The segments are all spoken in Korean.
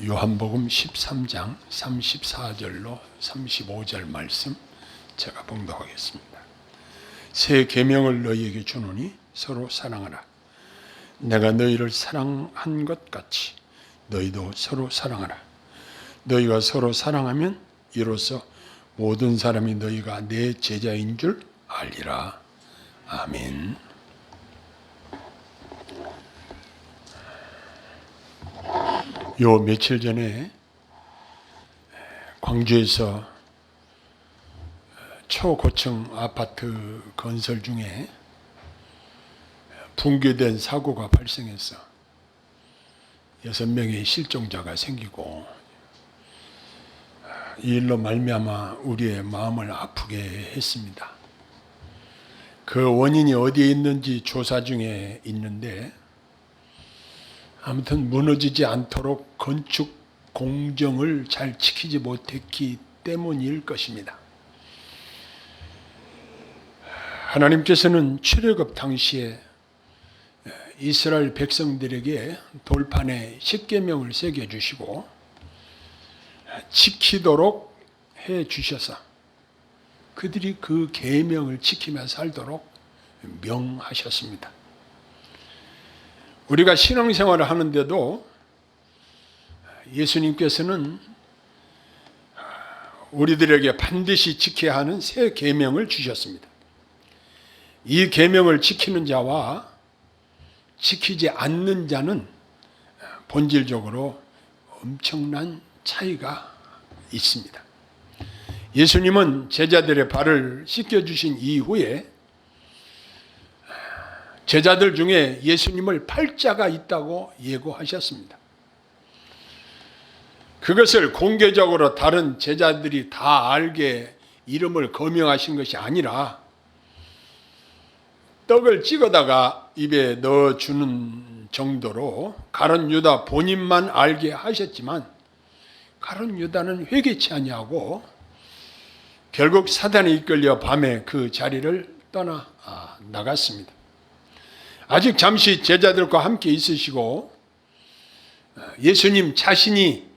요한복음 13장 34절로 35절 말씀 제가 봉독하겠습니다. 새 계명을 너희에게 주노니 서로 사랑하라. 내가 너희를 사랑한 것 같이 너희도 서로 사랑하라. 너희가 서로 사랑하면 이로써 모든 사람이 너희가 내 제자인 줄 알리라. 아멘. 요 며칠 전에 광주에서 초고층 아파트 건설 중에 붕괴된 사고가 발생해서 6명의 실종자가 생기고, 이 일로 말미암아 우리의 마음을 아프게 했습니다. 그 원인이 어디에 있는지 조사 중에 있는데, 아무튼 무너지지 않도록 건축 공정을 잘 지키지 못했기 때문일 것입니다. 하나님께서는 출애굽 당시에 이스라엘 백성들에게 돌판에 십계명을 새겨주시고 지키도록 해주셔서 그들이 그 계명을 지키며 살도록 명하셨습니다. 우리가 신앙생활을 하는데도 예수님께서는 우리들에게 반드시 지켜야 하는 새 계명을 주셨습니다. 이 계명을 지키는 자와 지키지 않는 자는 본질적으로 엄청난 차이가 있습니다. 예수님은 제자들의 발을 씻겨주신 이후에 제자들 중에 예수님을 팔자가 있다고 예고하셨습니다. 그것을 공개적으로 다른 제자들이 다 알게 이름을 거명하신 것이 아니라 떡을 찍어다가 입에 넣어주는 정도로 가룟 유다 본인만 알게 하셨지만, 가룟 유다는 회개치 아니하고 결국 사단에 이끌려 밤에 그 자리를 떠나 나갔습니다. 아직 잠시 제자들과 함께 있으시고 예수님 자신이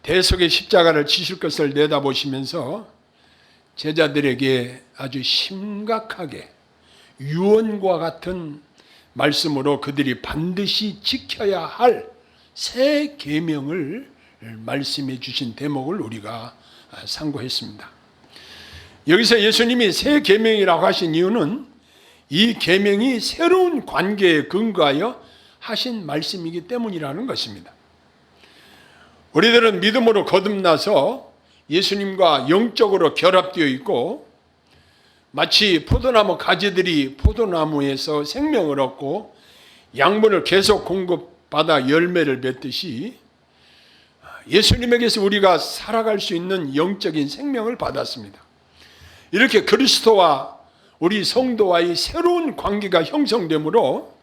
대속의 십자가를 지실 것을 내다보시면서 제자들에게 아주 심각하게 유언과 같은 말씀으로 그들이 반드시 지켜야 할 새 계명을 말씀해 주신 대목을 우리가 상고했습니다. 여기서 예수님이 새 계명이라고 하신 이유는 이 계명이 새로운 관계에 근거하여 하신 말씀이기 때문이라는 것입니다. 우리들은 믿음으로 거듭나서 예수님과 영적으로 결합되어 있고, 마치 포도나무 가지들이 포도나무에서 생명을 얻고 양분을 계속 공급받아 열매를 맺듯이 예수님에게서 우리가 살아갈 수 있는 영적인 생명을 받았습니다. 이렇게 그리스도와 우리 성도와의 새로운 관계가 형성되므로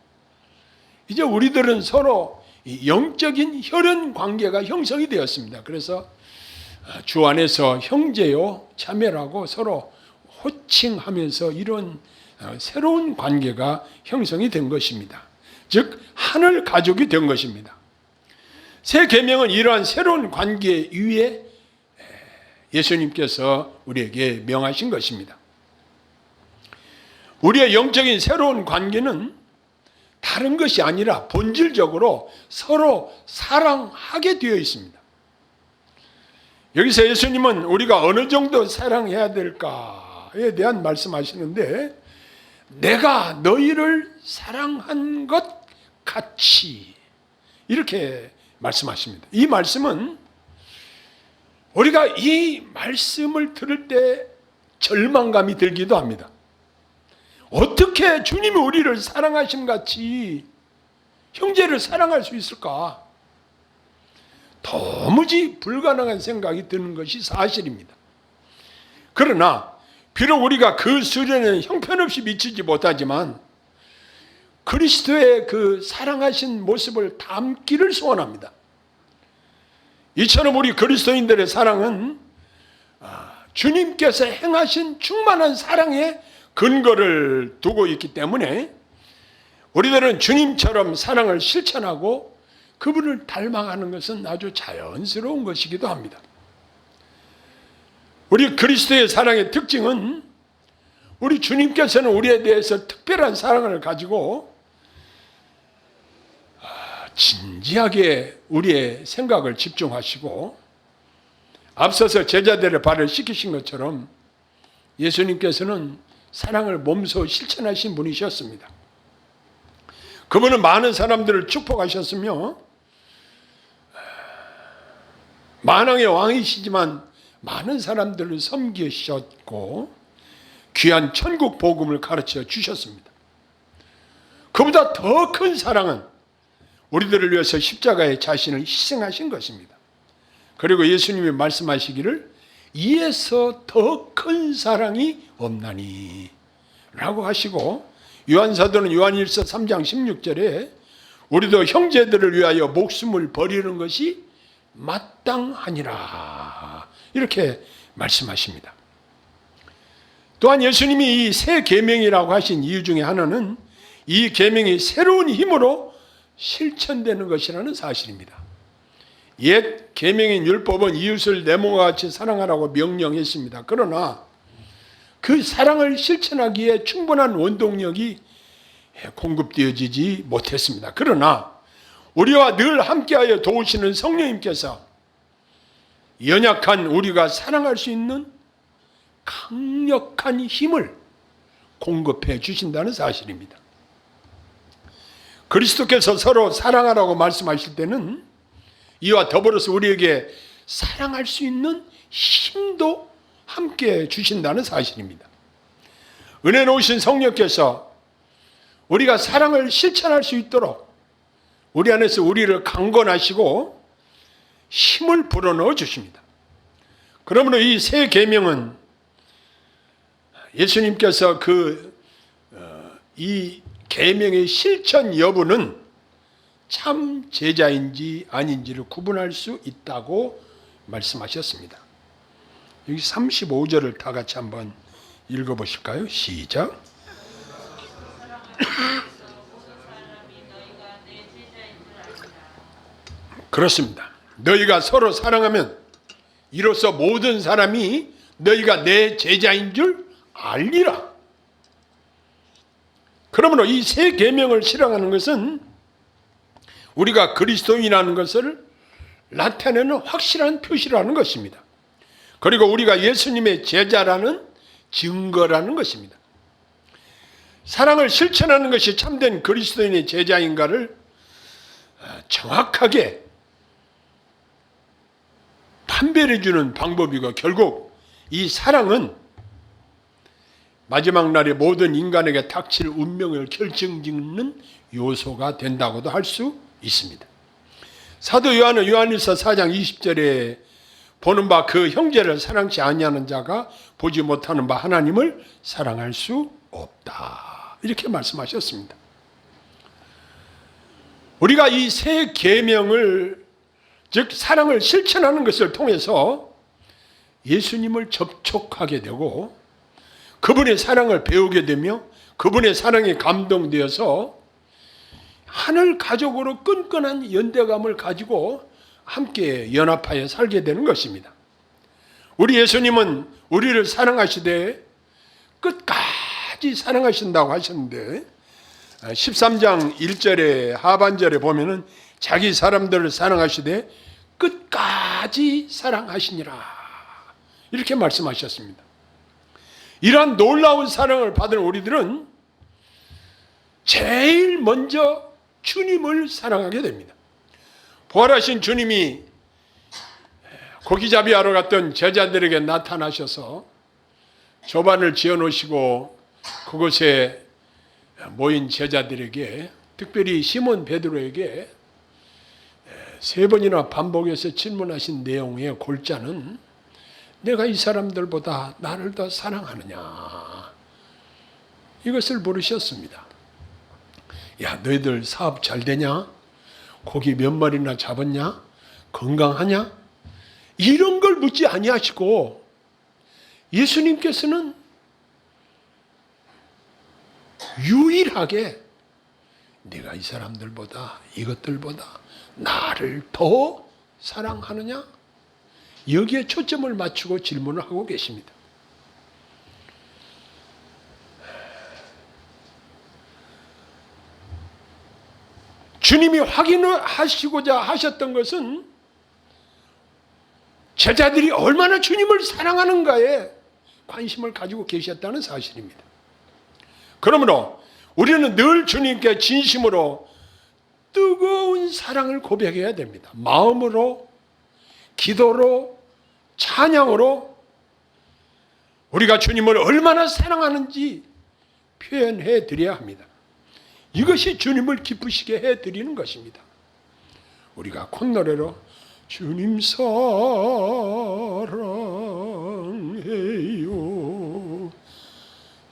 이제 우리들은 서로 영적인 혈연 관계가 형성이 되었습니다. 그래서 주 안에서 형제요 자매라고 서로 호칭하면서 이런 새로운 관계가 형성이 된 것입니다. 즉 하늘 가족이 된 것입니다. 새 계명은 이러한 새로운 관계 위에 예수님께서 우리에게 명하신 것입니다. 우리의 영적인 새로운 관계는 다른 것이 아니라 본질적으로 서로 사랑하게 되어 있습니다. 여기서 예수님은 우리가 어느 정도 사랑해야 될까에 대한 말씀하시는데, 내가 너희를 사랑한 것 같이 이렇게 말씀하십니다. 이 말씀은 우리가 이 말씀을 들을 때 절망감이 들기도 합니다. 어떻게 주님이 우리를 사랑하심 같이 형제를 사랑할 수 있을까? 도무지 불가능한 생각이 드는 것이 사실입니다. 그러나 비록 우리가 그 수련에 형편없이 미치지 못하지만 그리스도의 그 사랑하신 모습을 담기를 소원합니다. 이처럼 우리 그리스도인들의 사랑은 주님께서 행하신 충만한 사랑의 근거를 두고 있기 때문에 우리들은 주님처럼 사랑을 실천하고 그분을 닮아가는 것은 아주 자연스러운 것이기도 합니다. 우리 그리스도의 사랑의 특징은 우리 주님께서는 우리에 대해서 특별한 사랑을 가지고 진지하게 우리의 생각을 집중하시고 앞서서 제자들의 발을 씻기신 것처럼 예수님께서는 사랑을 몸소 실천하신 분이셨습니다. 그분은 많은 사람들을 축복하셨으며 만왕의 왕이시지만 많은 사람들을 섬기셨고 귀한 천국 복음을 가르쳐 주셨습니다. 그보다 더 큰 사랑은 우리들을 위해서 십자가에 자신을 희생하신 것입니다. 그리고 예수님이 말씀하시기를 이에서 더 큰 사랑이 없나니 라고 하시고 요한사도는 요한일서 3장 16절에 우리도 형제들을 위하여 목숨을 버리는 것이 마땅하니라 이렇게 말씀하십니다. 또한 예수님이 이 새 계명이라고 하신 이유 중에 하나는 이 계명이 새로운 힘으로 실천되는 것이라는 사실입니다. 옛 계명인 율법은 이웃을 내 몸과 같이 사랑하라고 명령했습니다. 그러나 그 사랑을 실천하기에 충분한 원동력이 공급되어지지 못했습니다. 그러나 우리와 늘 함께하여 도우시는 성령님께서 연약한 우리가 사랑할 수 있는 강력한 힘을 공급해 주신다는 사실입니다. 그리스도께서 서로 사랑하라고 말씀하실 때는 이와 더불어서 우리에게 사랑할 수 있는 힘도 함께 주신다는 사실입니다. 은혜 놓으신 성령께서 우리가 사랑을 실천할 수 있도록 우리 안에서 우리를 강건하시고 힘을 불어넣어 주십니다. 그러므로 이 새 계명은 예수님께서 이 계명의 실천 여부는 참 제자인지 아닌지를 구분할 수 있다고 말씀하셨습니다. 여기 35절을 다 같이 한번 읽어보실까요? 시작. 그렇습니다. 너희가 서로 사랑하면 이로써 모든 사람이 너희가 내 제자인 줄 알리라. 그러므로 이 새 계명을 실행하는 것은 우리가 그리스도인이라는 것을 나타내는 확실한 표시라는 것입니다. 그리고 우리가 예수님의 제자라는 증거라는 것입니다. 사랑을 실천하는 것이 참된 그리스도인의 제자인가를 정확하게 판별해 주는 방법이고 결국 이 사랑은 마지막 날에 모든 인간에게 닥칠 운명을 결정짓는 요소가 된다고도 할 수 있습니다. 사도 요한은 요한일서 4장 20절에 보는 바 그 형제를 사랑치 아니하는 자가 보지 못하는 바 하나님을 사랑할 수 없다 이렇게 말씀하셨습니다. 우리가 이 새 계명을 즉 사랑을 실천하는 것을 통해서 예수님을 접촉하게 되고 그분의 사랑을 배우게 되며 그분의 사랑에 감동되어서 하늘 가족으로 끈끈한 연대감을 가지고 함께 연합하여 살게 되는 것입니다. 우리 예수님은 우리를 사랑하시되 끝까지 사랑하신다고 하셨는데 13장 1절에 하반절에 보면은 자기 사람들을 사랑하시되 끝까지 사랑하시니라 이렇게 말씀하셨습니다. 이러한 놀라운 사랑을 받은 우리들은 제일 먼저 주님을 사랑하게 됩니다. 부활하신 주님이 고기잡이 하러 갔던 제자들에게 나타나셔서 조반을 지어놓으시고 그곳에 모인 제자들에게 특별히 시몬 베드로에게 3번이나 반복해서 질문하신 내용의 골자는 내가 이 사람들보다 나를 더 사랑하느냐 이것을 물으셨습니다. 야, 너희들 사업 잘 되냐? 고기 몇 마리나 잡았냐? 건강하냐? 이런 걸 묻지 아니하시고 예수님께서는 유일하게 내가 이 사람들보다 이것들보다 나를 더 사랑하느냐? 여기에 초점을 맞추고 질문을 하고 계십니다. 주님이 확인을 하시고자 하셨던 것은 제자들이 얼마나 주님을 사랑하는가에 관심을 가지고 계셨다는 사실입니다. 그러므로 우리는 늘 주님께 진심으로 뜨거운 사랑을 고백해야 됩니다. 마음으로, 기도로, 찬양으로 우리가 주님을 얼마나 사랑하는지 표현해 드려야 합니다. 이것이 주님을 기쁘시게 해드리는 것입니다. 우리가 콧노래로 주님 사랑해요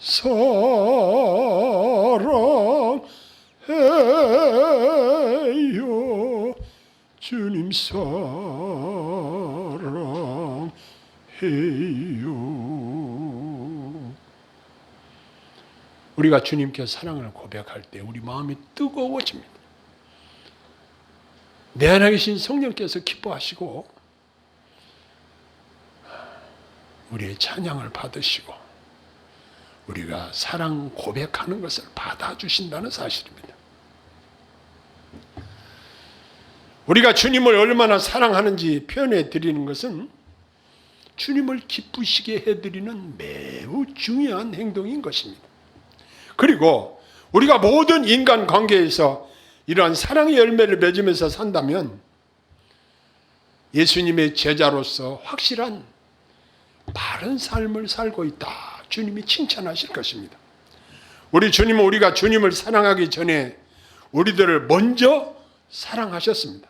사랑해요 주님 사랑해요. 우리가 주님께 사랑을 고백할 때 우리 마음이 뜨거워집니다. 내 안에 계신 성령께서 기뻐하시고 우리의 찬양을 받으시고 우리가 사랑 고백하는 것을 받아주신다는 사실입니다. 우리가 주님을 얼마나 사랑하는지 표현해 드리는 것은 주님을 기쁘시게 해드리는 매우 중요한 행동인 것입니다. 그리고 우리가 모든 인간 관계에서 이러한 사랑의 열매를 맺으면서 산다면 예수님의 제자로서 확실한 바른 삶을 살고 있다. 주님이 칭찬하실 것입니다. 우리 주님은 우리가 주님을 사랑하기 전에 우리들을 먼저 사랑하셨습니다.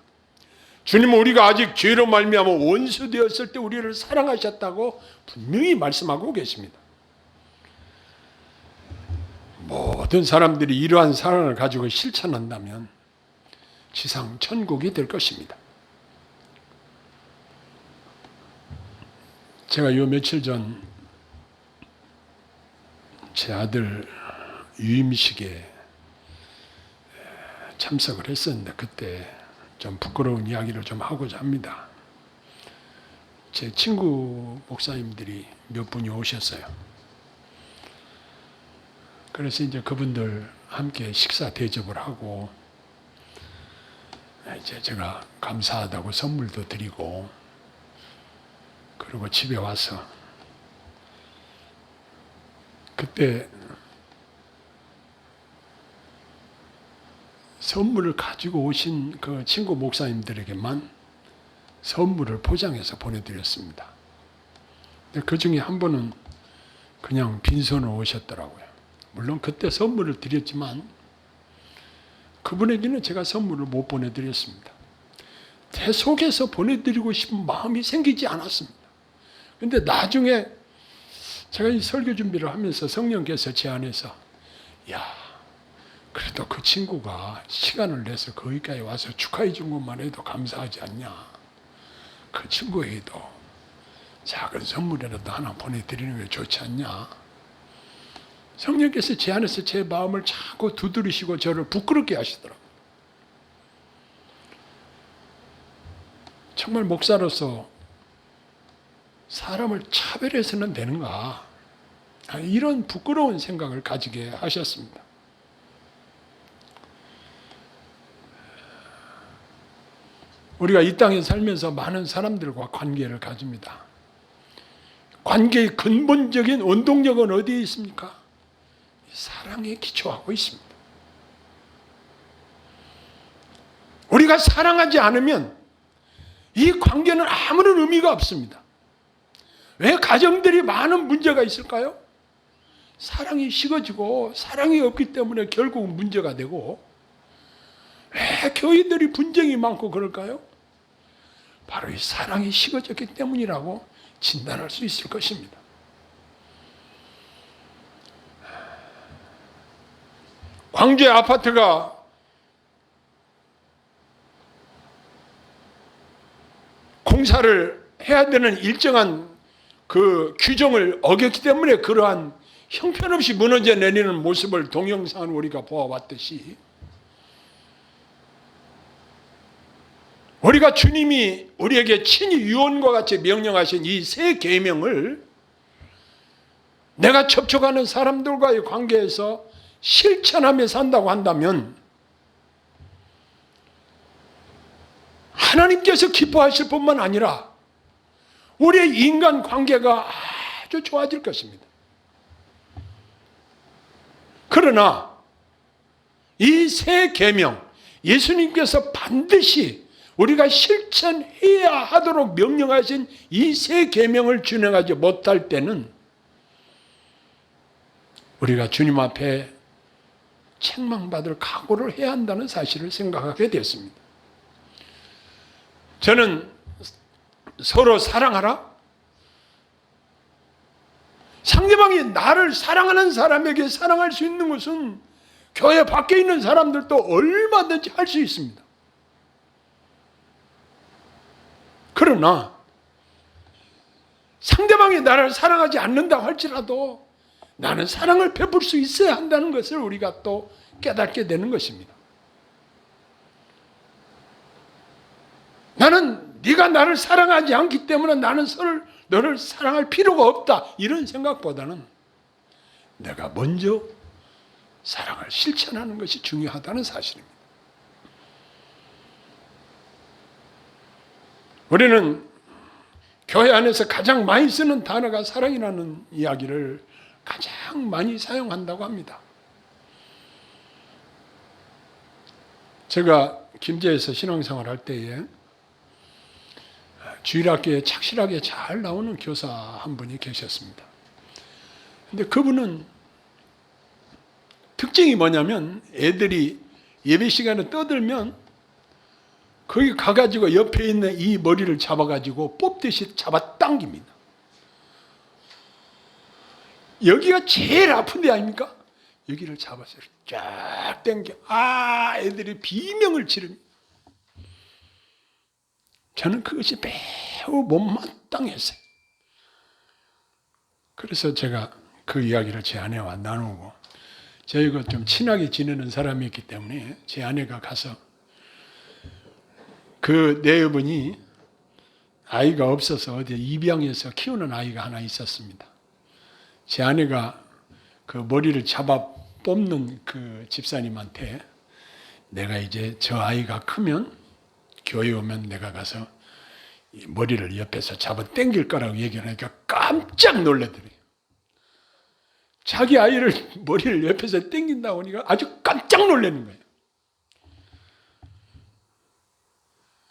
주님은 우리가 아직 죄로 말미암아 원수 되었을 때 우리를 사랑하셨다고 분명히 말씀하고 계십니다. 모든 사람들이 이러한 사랑을 가지고 실천한다면 지상 천국이 될 것입니다. 제가 요 며칠 전 제 아들 유임식에 참석을 했었는데 그때 좀 부끄러운 이야기를 좀 하고자 합니다. 제 친구 목사님들이 몇 분이 오셨어요. 그래서 이제 그분들 함께 식사 대접을 하고 이제 제가 감사하다고 선물도 드리고 그리고 집에 와서 그때 선물을 가지고 오신 그 친구 목사님들에게만 선물을 포장해서 보내드렸습니다. 근데 그 중에 한 분은 그냥 빈손으로 오셨더라고요. 물론 그때 선물을 드렸지만 그분에게는 제가 선물을 못 보내드렸습니다. 제 속에서 보내드리고 싶은 마음이 생기지 않았습니다. 근데 나중에 제가 이 설교 준비를 하면서 성령께서 제 안에서 야, 그래도 그 친구가 시간을 내서 거기까지 와서 축하해 준 것만 해도 감사하지 않냐. 그 친구에게도 작은 선물이라도 하나 보내드리는 게 좋지 않냐. 성령께서 제 안에서 제 마음을 자꾸 두드리시고 저를 부끄럽게 하시더라고요. 정말 목사로서 사람을 차별해서는 되는가? 이런 부끄러운 생각을 가지게 하셨습니다. 우리가 이 땅에 살면서 많은 사람들과 관계를 가집니다. 관계의 근본적인 원동력은 어디에 있습니까? 사랑에 기초하고 있습니다. 우리가 사랑하지 않으면 이 관계는 아무런 의미가 없습니다. 왜 가정들이 많은 문제가 있을까요? 사랑이 식어지고 사랑이 없기 때문에 결국은 문제가 되고 왜 교회들이 분쟁이 많고 그럴까요? 바로 이 사랑이 식어졌기 때문이라고 진단할 수 있을 것입니다. 광주의 아파트가 공사를 해야 되는 일정한 그 규정을 어겼기 때문에 그러한 형편없이 무너져 내리는 모습을 동영상을 우리가 보아왔듯이 우리가 주님이 우리에게 친히 유언과 같이 명령하신 이 새 계명을 내가 접촉하는 사람들과의 관계에서 실천하며 산다고 한다면 하나님께서 기뻐하실 뿐만 아니라 우리의 인간 관계가 아주 좋아질 것입니다. 그러나 이 새 계명, 예수님께서 반드시 우리가 실천해야 하도록 명령하신 이 새 계명을 준행하지 못할 때는 우리가 주님 앞에 책망받을 각오를 해야 한다는 사실을 생각하게 됐습니다. 저는 서로 사랑하라? 상대방이 나를 사랑하는 사람에게 사랑할 수 있는 것은 교회 밖에 있는 사람들도 얼마든지 할 수 있습니다. 그러나 상대방이 나를 사랑하지 않는다고 할지라도 나는 사랑을 베풀 수 있어야 한다는 것을 우리가 또 깨닫게 되는 것입니다. 나는 네가 나를 사랑하지 않기 때문에 나는 너를 사랑할 필요가 없다, 이런 생각보다는 내가 먼저 사랑을 실천하는 것이 중요하다는 사실입니다. 우리는 교회 안에서 가장 많이 쓰는 단어가 사랑이라는 이야기를 가장 많이 사용한다고 합니다. 제가 김제에서 신앙생활 할 때에 주일학교에 착실하게 잘 나오는 교사 한 분이 계셨습니다. 근데 그분은 특징이 뭐냐면 애들이 예배 시간에 떠들면 거기 가가지고 옆에 있는 이 머리를 잡아가지고 뽑듯이 잡아 당깁니다. 여기가 제일 아픈 데 아닙니까? 여기를 잡아서 쫙 당겨. 애들이 비명을 지릅니다. 저는 그것이 매우 못마땅했어요. 그래서 제가 그 이야기를 제 아내와 나누고, 저희가 좀 친하게 지내는 사람이었기 때문에 제 아내가 가서, 그 내 여분이 아이가 없어서 어디 입양해서 키우는 아이가 하나 있었습니다. 제 아내가 그 머리를 잡아 뽑는 그 집사님한테 내가 이제 저 아이가 크면 교회 오면 내가 가서 이 머리를 옆에서 잡아 당길 거라고 얘기하니까 깜짝 놀라더래요. 자기 아이를 머리를 옆에서 당긴다고 하니까 아주 깜짝 놀라는 거예요.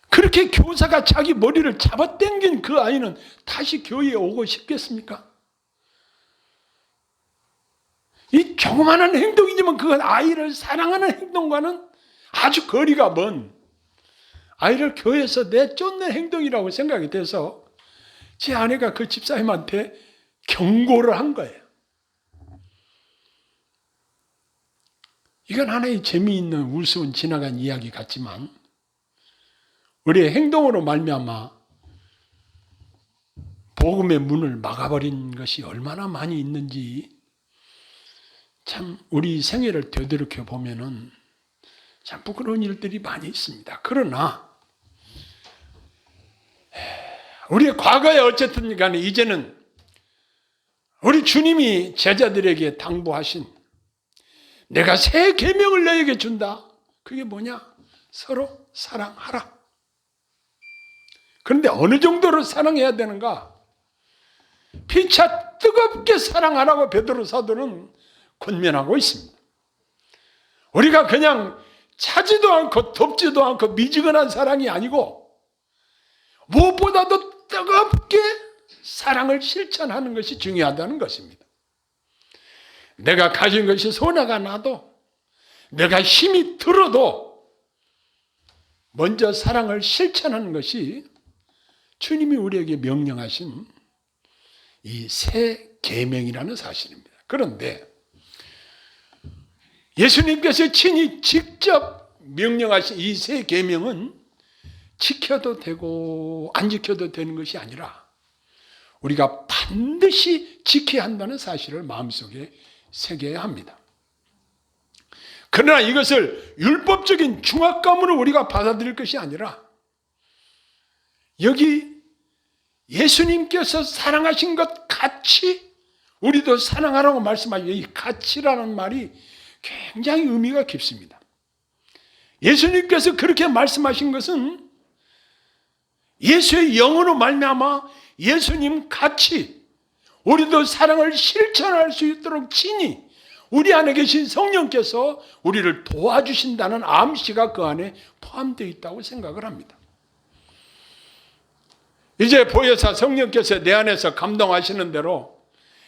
그렇게 교사가 자기 머리를 잡아 당긴 그 아이는 다시 교회에 오고 싶겠습니까? 이 조그마한 행동이지만 그건 아이를 사랑하는 행동과는 아주 거리가 먼, 아이를 교회에서 내쫓는 행동이라고 생각이 돼서 제 아내가 그 집사님한테 경고를 한 거예요. 이건 하나의 재미있는 우스운 지나간 이야기 같지만 우리의 행동으로 말미암아 복음의 문을 막아버린 것이 얼마나 많이 있는지 참 우리 생애를 되돌이켜 보면은 참 부끄러운 일들이 많이 있습니다. 그러나 우리의 과거에 어쨌든 간에 이제는 우리 주님이 제자들에게 당부하신 내가 새 계명을 너에게 준다. 그게 뭐냐? 서로 사랑하라. 그런데 어느 정도로 사랑해야 되는가? 피차 뜨겁게 사랑하라고 베드로 사도는 권면하고 있습니다. 우리가 그냥 차지도 않고 덥지도 않고 미지근한 사랑이 아니고 무엇보다도 뜨겁게 사랑을 실천하는 것이 중요하다는 것입니다. 내가 가진 것이 손해가 나도, 내가 힘이 들어도 먼저 사랑을 실천하는 것이 주님이 우리에게 명령하신 이 새 계명이라는 사실입니다. 그런데 예수님께서 친히 직접 명령하신 이 새 계명은 지켜도 되고 안 지켜도 되는 것이 아니라 우리가 반드시 지켜야 한다는 사실을 마음속에 새겨야 합니다. 그러나 이것을 율법적인 중압감으로 우리가 받아들일 것이 아니라 여기 예수님께서 사랑하신 것 같이 우리도 사랑하라고 말씀하신 이 같이라는 말이 굉장히 의미가 깊습니다. 예수님께서 그렇게 말씀하신 것은 예수의 영으로 말미암아 예수님 같이 우리도 사랑을 실천할 수 있도록 친히 우리 안에 계신 성령께서 우리를 도와주신다는 암시가 그 안에 포함되어 있다고 생각을 합니다. 이제 보혜사 성령께서 내 안에서 감동하시는 대로,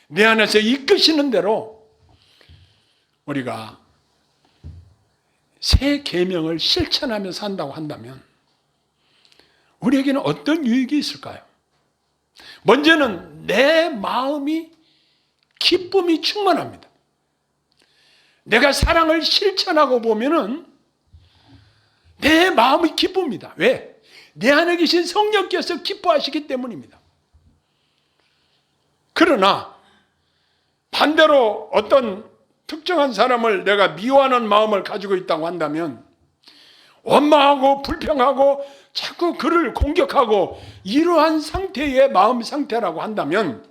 내 안에서 이끄시는 대로 우리가 새 계명을 실천하며 산다고 한다면 우리에게는 어떤 유익이 있을까요? 먼저는 내 마음이 기쁨이 충만합니다. 내가 사랑을 실천하고 보면은 내 마음이 기쁩니다. 왜? 내 안에 계신 성령께서 기뻐하시기 때문입니다. 그러나 반대로 어떤 특정한 사람을 내가 미워하는 마음을 가지고 있다고 한다면 원망하고 불평하고 자꾸 그를 공격하고 이러한 상태의 마음 상태라고 한다면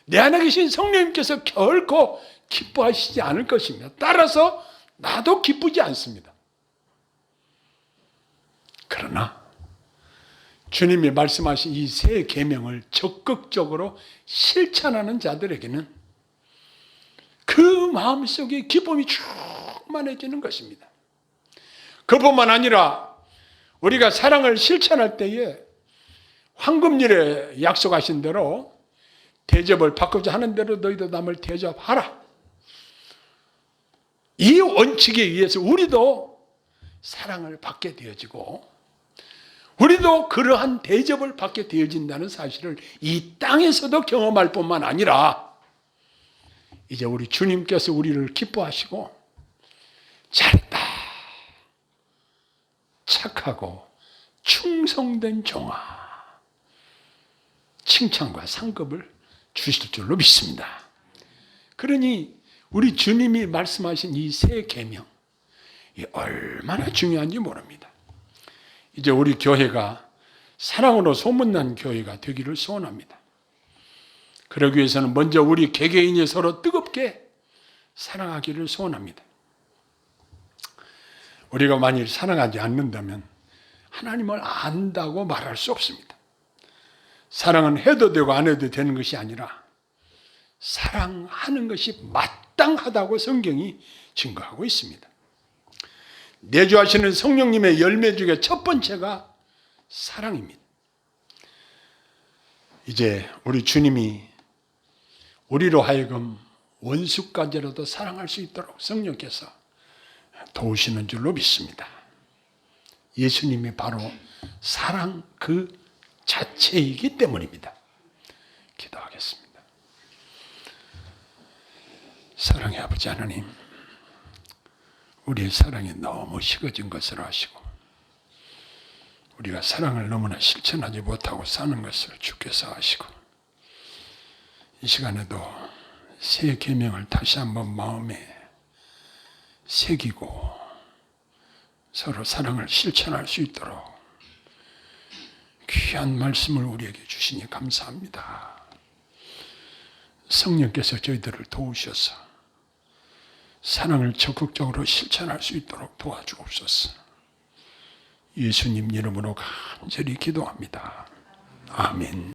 내 안에 계신 성령님께서 결코 기뻐하시지 않을 것입니다. 따라서 나도 기쁘지 않습니다. 그러나 주님이 말씀하신 이 새 계명을 적극적으로 실천하는 자들에게는 그 마음속에 기쁨이 충만해지는 것입니다. 그뿐만 아니라 우리가 사랑을 실천할 때에 황금률에 약속하신 대로 대접을 받고자 하는 대로 너희도 남을 대접하라. 이 원칙에 의해서 우리도 사랑을 받게 되어지고 우리도 그러한 대접을 받게 되어진다는 사실을 이 땅에서도 경험할 뿐만 아니라 이제 우리 주님께서 우리를 기뻐하시고 잘했다, 착하고 충성된 종아, 칭찬과 상급을 주실 줄로 믿습니다. 그러니 우리 주님이 말씀하신 이 새 계명, 이 얼마나 중요한지 모릅니다. 이제 우리 교회가 사랑으로 소문난 교회가 되기를 소원합니다. 그러기 위해서는 먼저 우리 개개인이 서로 뜨겁게 사랑하기를 소원합니다. 우리가 만일 사랑하지 않는다면 하나님을 안다고 말할 수 없습니다. 사랑은 해도 되고 안 해도 되는 것이 아니라 사랑하는 것이 마땅하다고 성경이 증거하고 있습니다. 내주하시는 성령님의 열매 중에 첫 번째가 사랑입니다. 이제 우리 주님이 우리로 하여금 원수까지라도 사랑할 수 있도록 성령께서 도우시는 줄로 믿습니다. 예수님이 바로 사랑 그 자체이기 때문입니다. 기도하겠습니다. 사랑의 아버지 하나님, 우리의 사랑이 너무 식어진 것을 아시고 우리가 사랑을 너무나 실천하지 못하고 사는 것을 주께서 아시고 이 시간에도 새 계명을 다시 한번 마음에 새기고 서로 사랑을 실천할 수 있도록 귀한 말씀을 우리에게 주시니 감사합니다. 성령께서 저희들을 도우셔서 사랑을 적극적으로 실천할 수 있도록 도와주옵소서. 예수님 이름으로 간절히 기도합니다. 아멘.